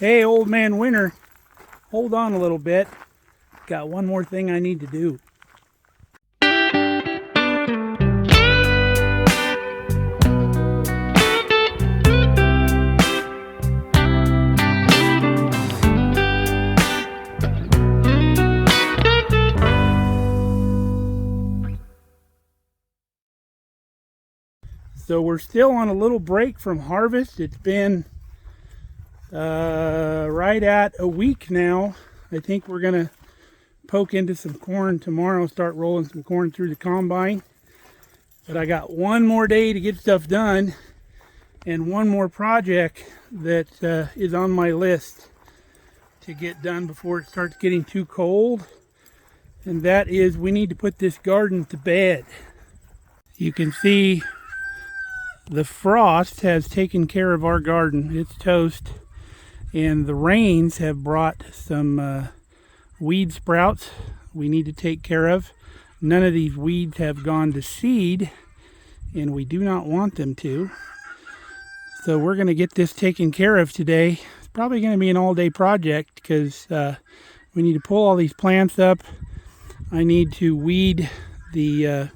Hey, old man Winter, hold on a little bit. Got one more thing I need to do. So we're still on a little break from harvest. It's been right at a week now. I think we're gonna poke into some corn tomorrow, start rolling some corn through the combine. But I got one more day to get stuff done and one more project that is on my list to get done before it starts getting too cold. And that is, we need to put this garden to bed. You can see the frost has taken care of our garden. It's toast. And the rains have brought some weed sprouts we need to take care of. None of these weeds have gone to seed, and we do not want them to. So we're going to get this taken care of today. It's probably going to be an all-day project because we need to pull all these plants up. I need to weed the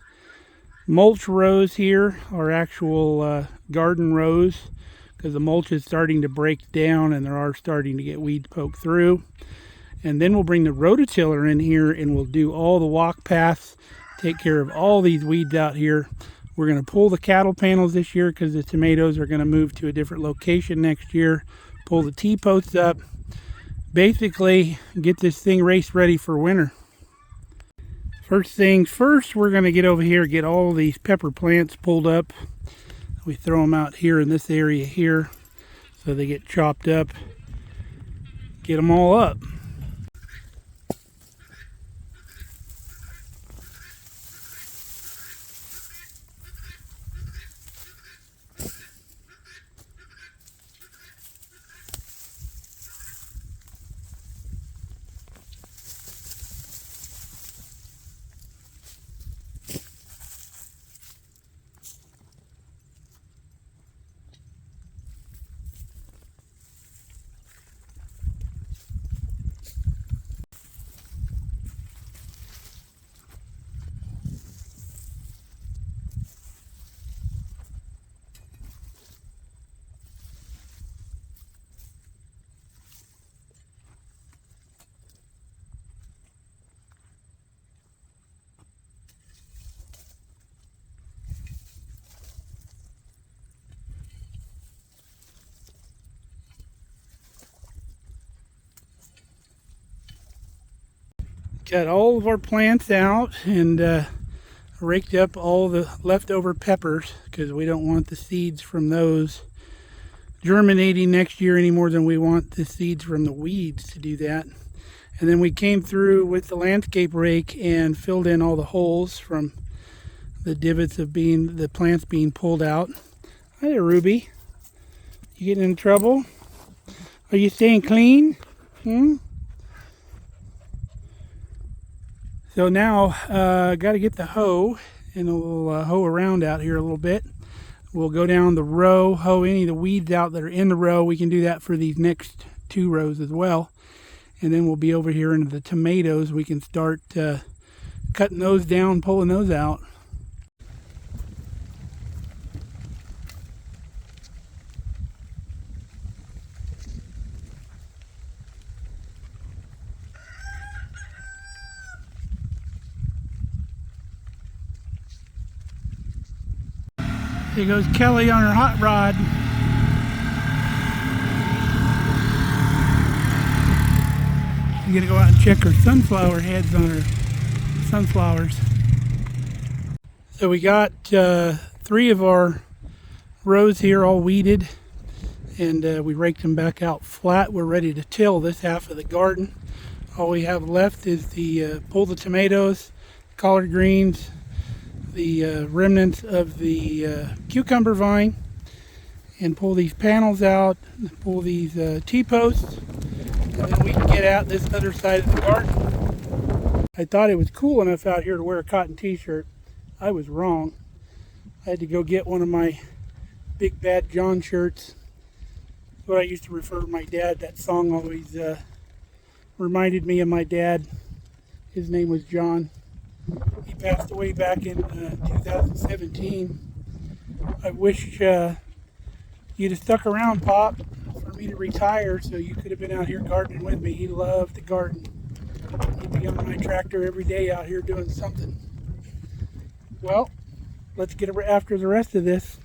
mulch rows here, our actual garden rows, because the mulch is starting to break down and there are starting to get weeds poked through. And then we'll bring the rototiller in here and we'll do all the walk paths, take care of all these weeds out here. We're going to pull the cattle panels this year because the tomatoes are going to move to a different location next year. Pull the T-posts up. Basically, get this thing race ready for winter. First things first, we're going to get over here, get all these pepper plants pulled up. We throw them out here in this area here so they get chopped up. Get them all up. Got all of our plants out and raked up all the leftover peppers because we don't want the seeds from those germinating next year any more than we want the seeds from the weeds to do that. And then we came through with the landscape rake and filled in all the holes from the divots of the plants being pulled out. Hi there, Ruby. You getting in trouble? Are you staying clean? So now, got to get the hoe, and we'll hoe around out here a little bit. We'll go down the row, hoe any of the weeds out that are in the row. We can do that for these next two rows as well. And then we'll be over here into the tomatoes. We can start cutting those down, pulling those out. Here goes Kelly on her hot rod. I'm gonna go out and check her sunflower heads on her sunflowers. So we got 3 of our rows here all weeded, and we raked them back out flat. We're ready to till this half of the garden. All we have left is the pull the tomatoes, collard greens, the remnants of the cucumber vine, and pull these panels out, pull these T-posts, and then we can get out this other side of the garden. I thought it was cool enough out here to wear a cotton t-shirt. I was wrong. I had to go get one of my Big Bad John shirts what I used to refer to my dad. That song always reminded me of my dad. His name was John. He passed away back in 2017. I wish you'd have stuck around, Pop, for me to retire so you could have been out here gardening with me. He loved to garden. He'd be on my tractor every day out here doing something. Well, let's get after the rest of this.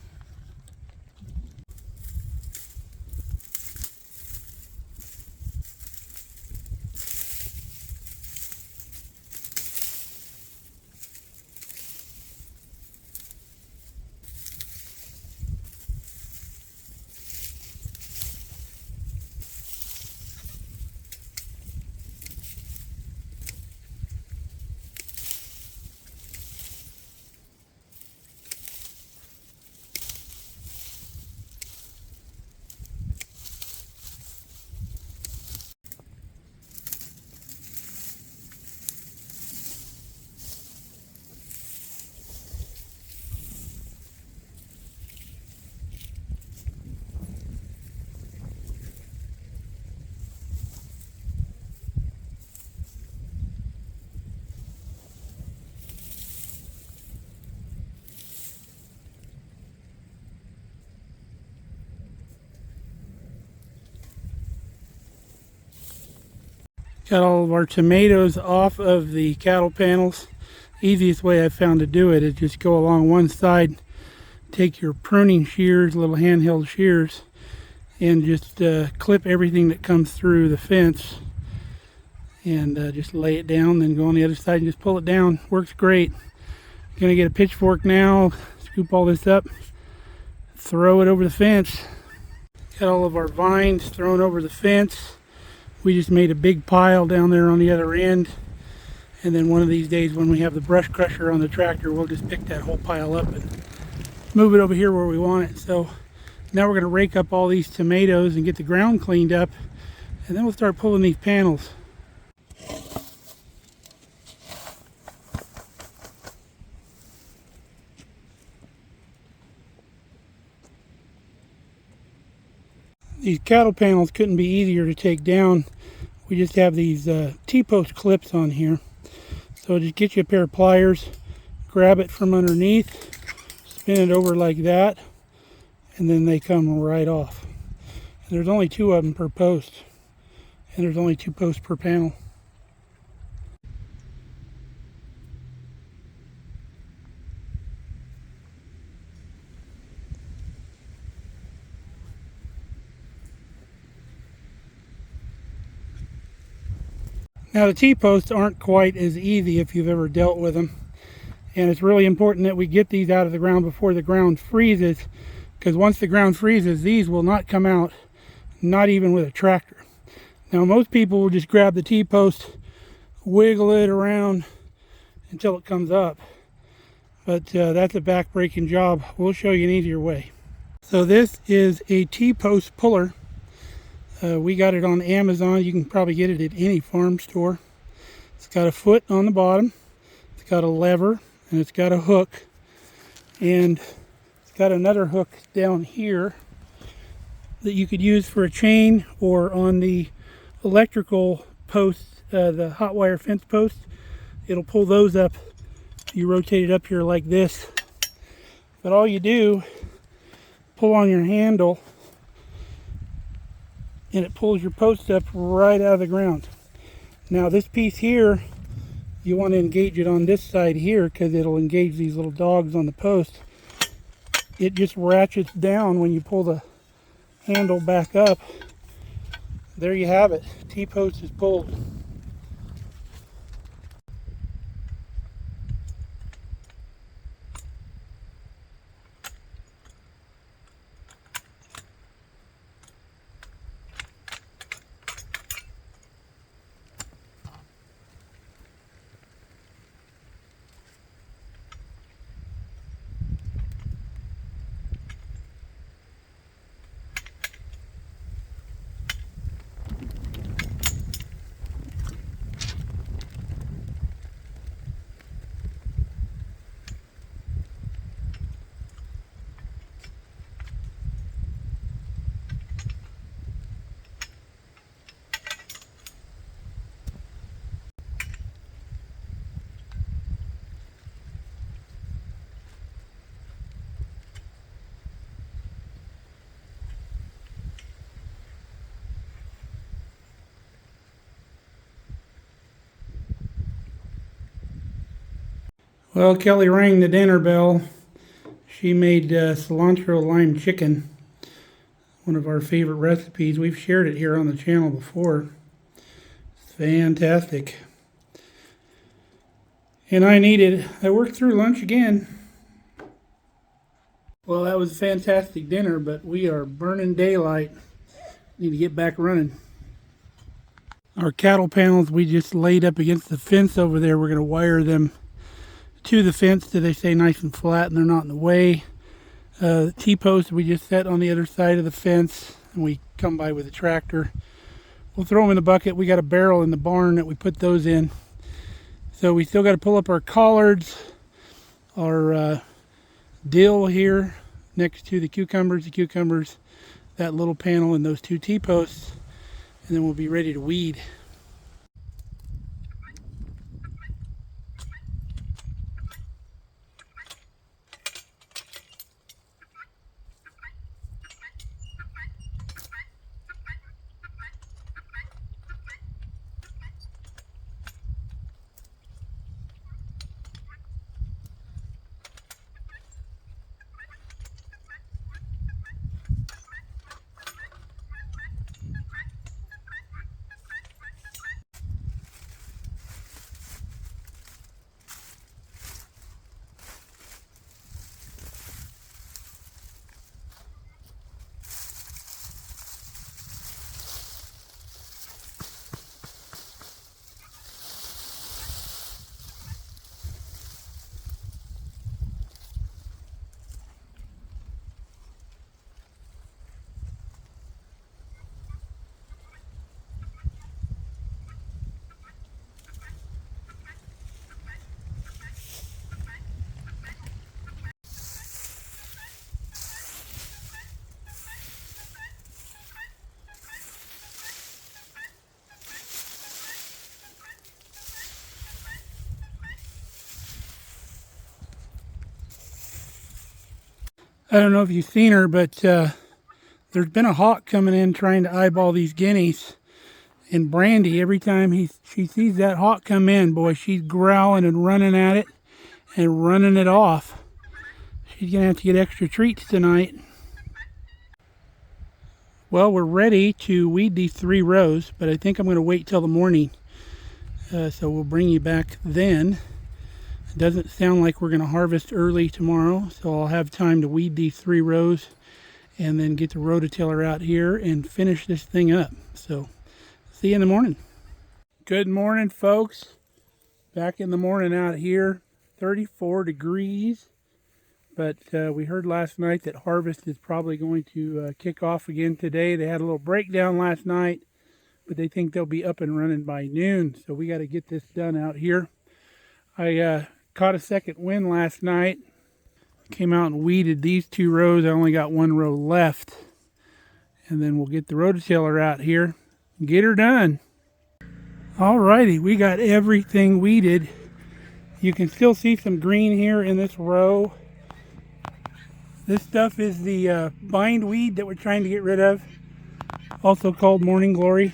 Got all of our tomatoes off of the cattle panels. Easiest way I've found to do it is just go along one side, take your pruning shears, little handheld shears, and just clip everything that comes through the fence, and just lay it down, then go on the other side and just pull it down. Works great. Gonna get a pitchfork now, scoop all this up, throw it over the fence. Got all of our vines thrown over the fence. We just made a big pile down there on the other end, and then one of these days when we have the brush crusher on the tractor, we'll just pick that whole pile up and move it over here where we want it. So now we're going to rake up all these tomatoes and get the ground cleaned up, and then we'll start pulling these panels. These cattle panels couldn't be easier to take down. We just have these T-post clips on here. So just get you a pair of pliers, grab it from underneath, spin it over like that, and then they come right off. And there's only 2 of them per post, and there's only 2 posts per panel. Now the T-posts aren't quite as easy if you've ever dealt with them, and it's really important that we get these out of the ground before the ground freezes, because once the ground freezes, these will not come out, not even with a tractor. Now most people will just grab the T-post, wiggle it around until it comes up, but that's a back-breaking job. We'll show you an easier way. So this is a T-post puller. We got it on Amazon. You can probably get it at any farm store. It's got a foot on the bottom, it's got a lever, and it's got a hook, and it's got another hook down here that you could use for a chain, or on the electrical posts, the hot wire fence posts. It'll pull those up. You rotate it up here like this, but all you do, pull on your handle, and it pulls your post up right out of the ground. Now this piece here, you want to engage it on this side here, because it'll engage these little dogs on the post. It just ratchets down when you pull the handle back up. There you have it. T-post is pulled. Well, Kelly rang the dinner bell. She made cilantro lime chicken, one of our favorite recipes. We've shared it here on the channel before. It's fantastic. And I worked through lunch again. Well, that was a fantastic dinner, but we are burning daylight. Need to get back running. Our cattle panels we just laid up against the fence over there. We're going to wire them to the fence so they stay nice and flat and they're not in the way. The T-posts we just set on the other side of the fence, and we come by with a tractor. We'll throw them in the bucket. We got a barrel in the barn that we put those in. So we still got to pull up our collards, our dill here next to the cucumbers, that little panel and those two T-posts, and then we'll be ready to weed. I don't know if you've seen her, but there's been a hawk coming in trying to eyeball these guineas. And Brandy, every time she sees that hawk come in, boy, she's growling and running at it and running it off. She's going to have to get extra treats tonight. Well, we're ready to weed these 3 rows, but I think I'm going to wait till the morning. So we'll bring you back then. It doesn't sound like we're going to harvest early tomorrow, so I'll have time to weed these 3 rows and then get the rototiller out here and finish this thing up. So, see you in the morning. Good morning, folks. Back in the morning out here, 34 degrees. But we heard last night that harvest is probably going to kick off again today. They had a little breakdown last night, but they think they'll be up and running by noon. So we got to get this done out here. I caught a second wind last night. Came out and weeded these 2 rows. I only got 1 row left. And then we'll get the rototiller out here and get her done. Alrighty, we got everything weeded. You can still see some green here in this row. This stuff is the bindweed that we're trying to get rid of, also called morning glory.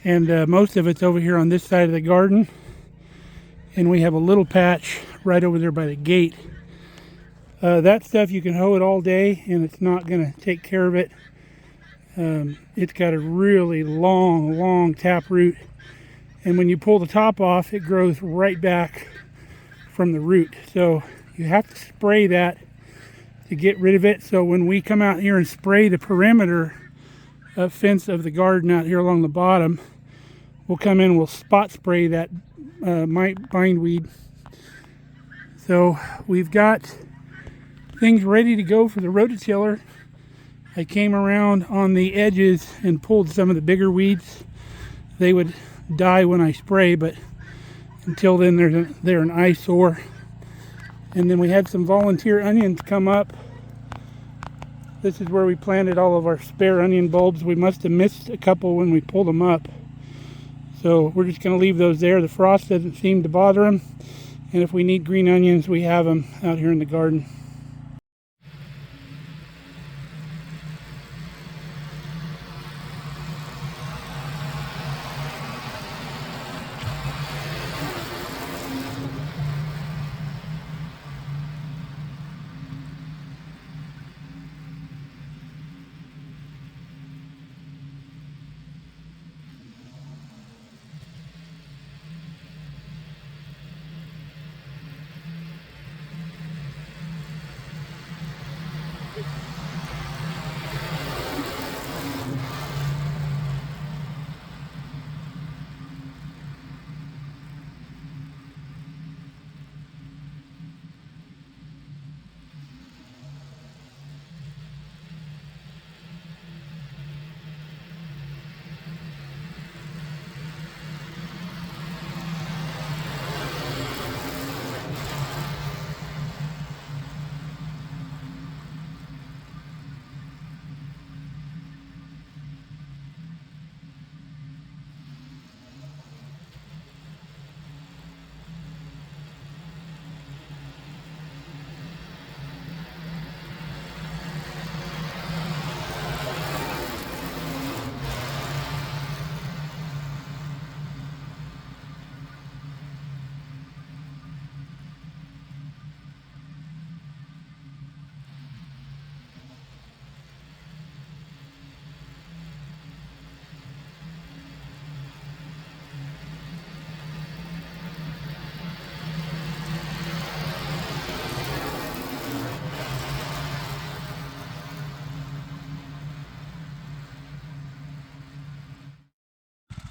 And most of it's over here on this side of the garden. And we have a little patch right over there by the gate. That stuff you can hoe it all day and it's not going to take care of it. It's got a really long taproot. And when you pull the top off, it grows right back from the root. So you have to spray that to get rid of it. So when we come out here and spray the perimeter fence of the garden out here along the bottom, we'll come in, we'll spot spray that bindweed. So we've got things ready to go for the rototiller. I came around on the edges and pulled some of the bigger weeds. They would die when I spray, but until then they're an eyesore. And then we had some volunteer onions come up. This is where we planted all of our spare onion bulbs. We must have missed a couple when we pulled them up. So we're just going to leave those there. The frost doesn't seem to bother them. And if we need green onions, we have them out here in the garden.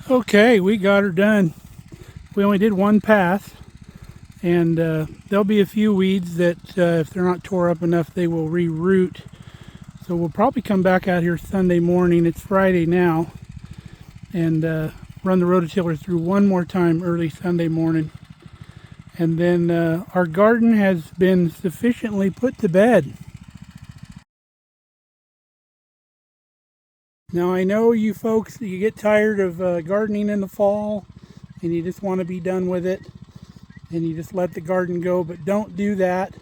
Okay, we got her done. We only did one pass, and there'll be a few weeds that if they're not tore up enough, they will reroot. So we'll probably come back out here Sunday morning. It's Friday now, and run the rototiller through one more time early Sunday morning. And then our garden has been sufficiently put to bed. Now I know you folks, you get tired of gardening in the fall and you just want to be done with it and you just let the garden go, but don't do that.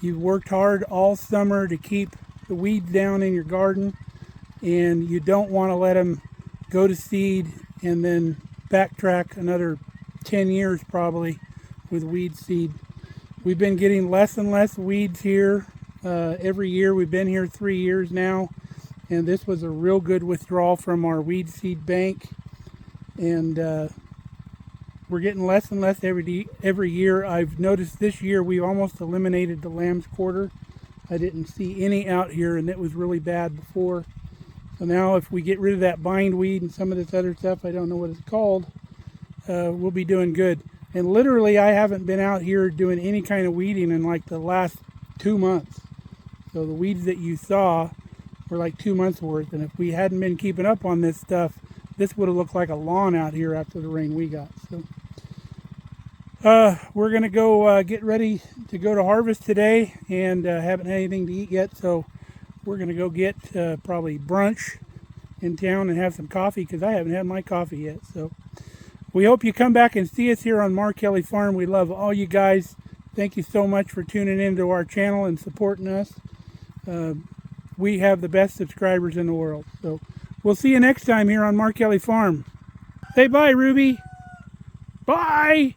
You've worked hard all summer to keep the weeds down in your garden, and you don't want to let them go to seed and then backtrack another 10 years probably with weed seed. We've been getting less and less weeds here every year. We've been here 3 years now, and this was a real good withdrawal from our weed seed bank, and we're getting less and less every year. I've noticed this year we've almost eliminated the lamb's quarter. I didn't see any out here, and it was really bad before. So now if we get rid of that bindweed and some of this other stuff, I don't know what it's called, we'll be doing good. And literally I haven't been out here doing any kind of weeding in like the last 2 months. So the weeds that you saw were like 2 months worth, and if we hadn't been keeping up on this stuff, this would have looked like a lawn out here after the rain we got. So we're gonna go get ready to go to harvest today, and haven't had anything to eat yet, so we're gonna go get probably brunch in town and have some coffee, because I haven't had my coffee yet. So we hope you come back and see us here on Markelly Farm. We love all you guys. Thank you so much for tuning into our channel and supporting us. We have the best subscribers in the world. So we'll see you next time here on Markelly Farm. Say bye, Ruby. Bye.